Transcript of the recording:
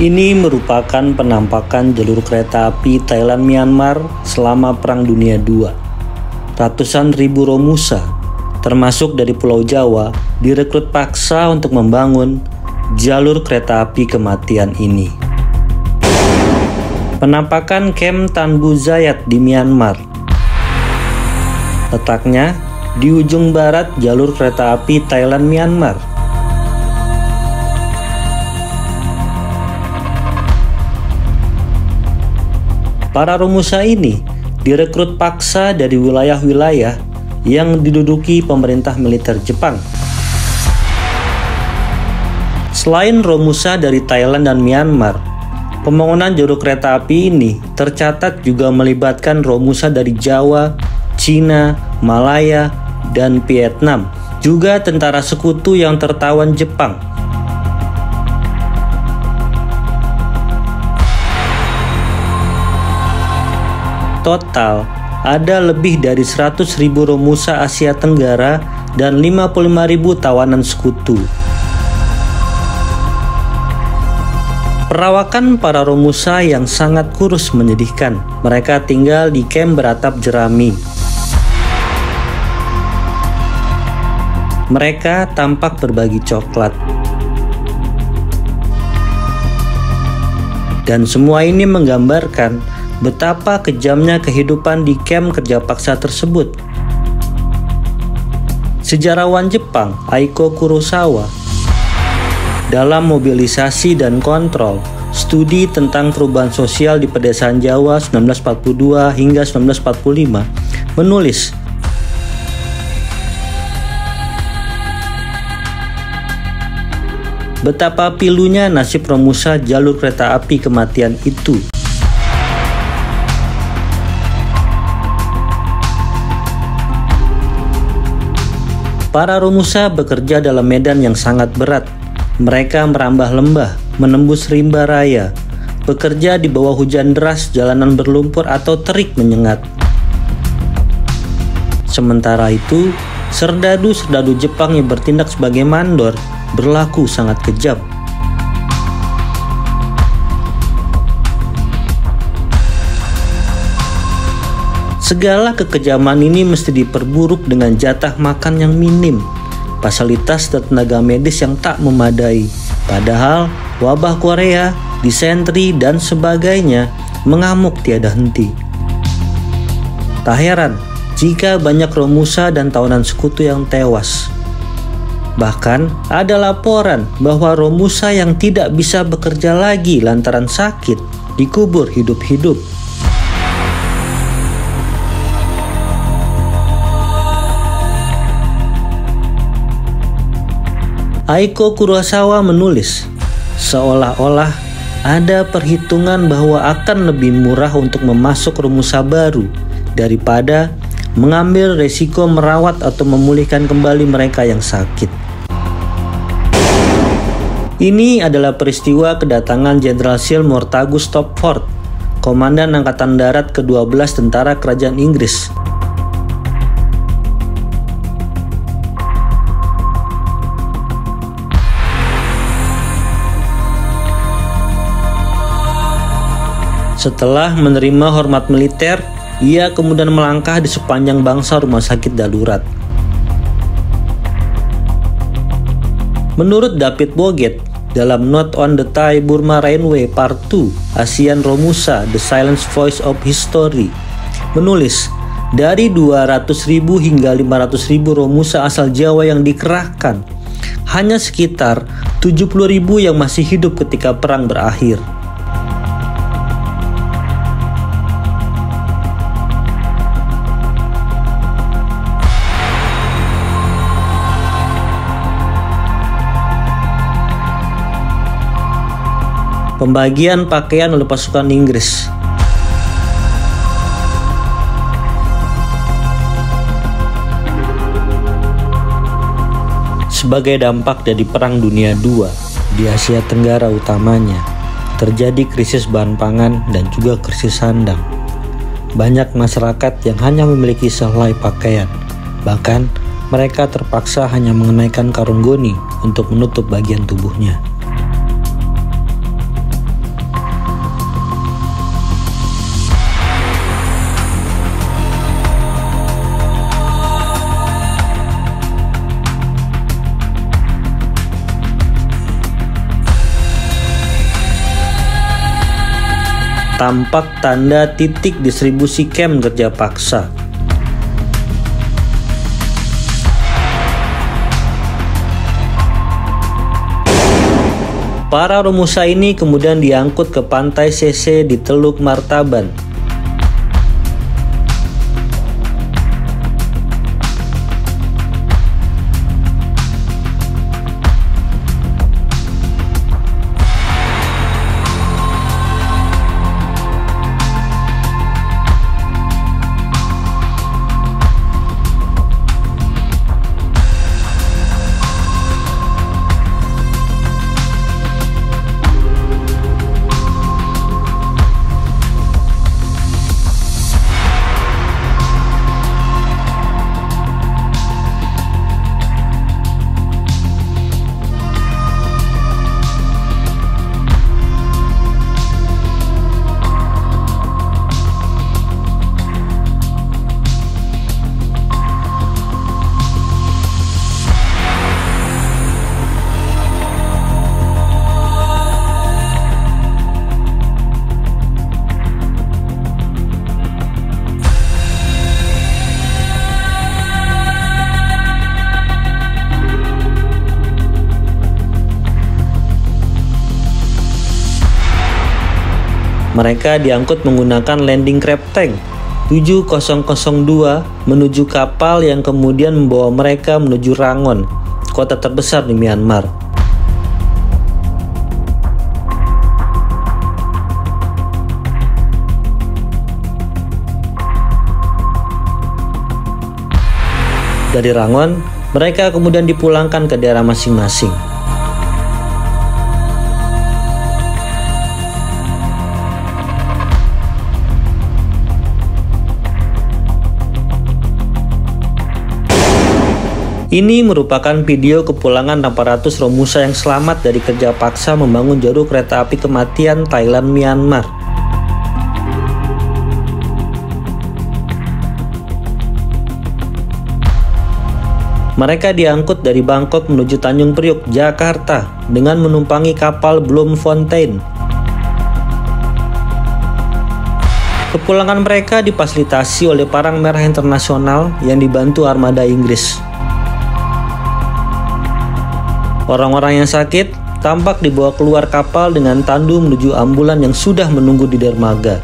Ini merupakan penampakan jalur kereta api Thailand-Myanmar selama Perang Dunia II. Ratusan ribu Romusa, termasuk dari Pulau Jawa, direkrut paksa untuk membangun jalur kereta api kematian ini. Penampakan Kem Tan Bu Zayat di Myanmar. Letaknya di ujung barat jalur kereta api Thailand-Myanmar. Para Romusa ini direkrut paksa dari wilayah-wilayah yang diduduki pemerintah militer Jepang. Selain Romusa dari Thailand dan Myanmar, pembangunan jalur kereta api ini tercatat juga melibatkan Romusa dari Jawa, Cina, Malaya, dan Vietnam, juga tentara sekutu yang tertawan Jepang. Total, ada lebih dari 100.000 Romusa Asia Tenggara dan 55.000 tawanan sekutu. Perawakan para Romusa yang sangat kurus menyedihkan. Mereka tinggal di kem beratap jerami. Mereka tampak berbagi coklat. Dan semua ini menggambarkan betapa kejamnya kehidupan di kem kerja paksa tersebut. Sejarawan Jepang Aiko Kurosawa dalam Mobilisasi dan Kontrol, studi tentang perubahan sosial di pedesaan Jawa 1942 hingga 1945 menulis, betapa pilunya nasib Romusa jalur kereta api kematian itu. Para Romusa bekerja dalam medan yang sangat berat. Mereka merambah lembah, menembus rimba raya, bekerja di bawah hujan deras, jalanan berlumpur atau terik menyengat. Sementara itu, serdadu-serdadu Jepang yang bertindak sebagai mandor berlaku sangat kejam. Segala kekejaman ini mesti diperburuk dengan jatah makan yang minim, fasilitas dan tenaga medis yang tak memadai. Padahal wabah Korea, disentri, dan sebagainya mengamuk tiada henti. Tak heran jika banyak Romusa dan tawanan sekutu yang tewas. Bahkan ada laporan bahwa Romusa yang tidak bisa bekerja lagi lantaran sakit dikubur hidup-hidup. Aiko Kurosawa menulis, seolah-olah ada perhitungan bahwa akan lebih murah untuk memasuk Romusa baru daripada mengambil resiko merawat atau memulihkan kembali mereka yang sakit. Ini adalah peristiwa kedatangan Jenderal Seymour Tagus Stopford, Komandan Angkatan Darat ke-12 Tentara Kerajaan Inggris. Setelah menerima hormat militer, ia kemudian melangkah di sepanjang bangsa rumah sakit darurat. Menurut David Boget, dalam Note on the Thai Burma Railway Part 2, ASEAN Romusa, The Silent Voice of History, menulis, dari 200.000 hingga 500.000 Romusa asal Jawa yang dikerahkan, hanya sekitar 70.000 yang masih hidup ketika perang berakhir. Pembagian pakaian oleh pasukan Inggris. Sebagai dampak dari Perang Dunia II di Asia Tenggara utamanya, terjadi krisis bahan pangan dan juga krisis sandang. Banyak masyarakat yang hanya memiliki sehelai pakaian, bahkan mereka terpaksa hanya mengenaikan karung goni untuk menutup bagian tubuhnya. tampak tanda titik distribusi camp kerja paksa. Para Romusa ini kemudian diangkut ke pantai CC di Teluk Martaban. Mereka diangkut menggunakan landing crab tank 7002 menuju kapal yang kemudian membawa mereka menuju Rangon, kota terbesar di Myanmar. Dari Rangon, mereka kemudian dipulangkan ke daerah masing-masing. Ini merupakan video kepulangan 800 Romusa yang selamat dari kerja paksa membangun jalur kereta api kematian Thailand-Myanmar. Mereka diangkut dari Bangkok menuju Tanjung Priok, Jakarta dengan menumpangi kapal Bloemfontein. Kepulangan mereka difasilitasi oleh Palang Merah Internasional yang dibantu armada Inggris. Orang-orang yang sakit tampak dibawa keluar kapal dengan tandu menuju ambulan yang sudah menunggu di dermaga.